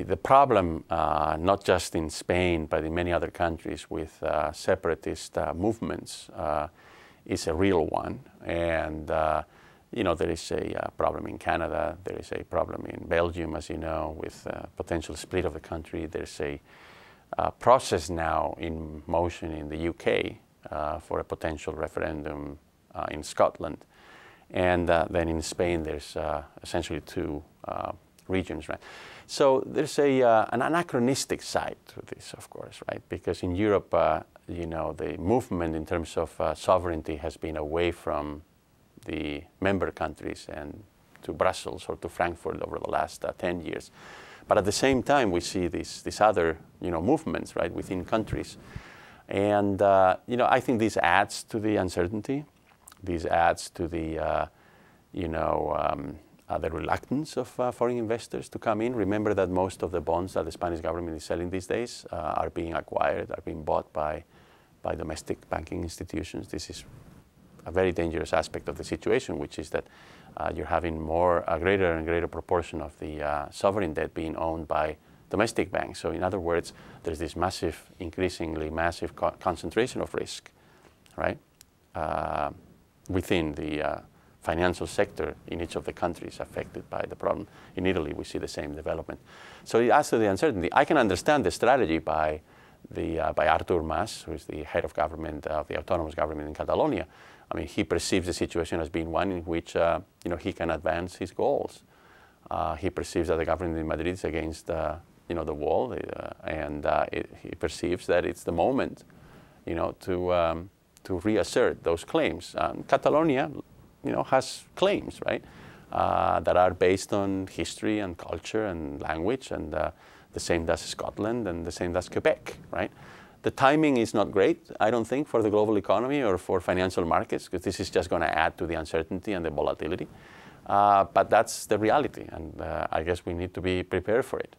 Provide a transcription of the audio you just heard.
the problem, not just in Spain, but in many other countries with separatist movements, is a real one. And, there is a problem in Canada. There is a problem in Belgium, as you know, with potential split of the country. There's a process now in motion in the UK for a potential referendum in Scotland. And then in Spain, there's essentially two regions, right? So there's an anachronistic side to this, of course, right? Because in Europe, the movement in terms of sovereignty has been away from the member countries and to Brussels or to Frankfurt over the last 10 years. But at the same time, we see these other, movements, right, within countries. And, I think this adds to the uncertainty. This adds to the, the reluctance of foreign investors to come in. Remember that most of the bonds that the Spanish government is selling these days are being acquired, are being bought by domestic banking institutions. This is a very dangerous aspect of the situation, which is that you're having a greater and greater proportion of the sovereign debt being owned by domestic banks. So in other words, there's this increasingly massive concentration of risk, right, within the financial sector in each of the countries affected by the problem. In Italy, we see the same development. So as to the uncertainty, I can understand the strategy by Artur Mas, who is the head of government of the autonomous government in Catalonia. I mean, he perceives the situation as being one in which he can advance his goals. He perceives that the government in Madrid is against the wall, and he perceives that it's the moment, to reassert those claims. Catalonia, has claims, right, that are based on history and culture and language, and the same does Scotland, and the same does Quebec, right? The timing is not great, I don't think, for the global economy or for financial markets, because this is just going to add to the uncertainty and the volatility. But that's the reality, and I guess we need to be prepared for it.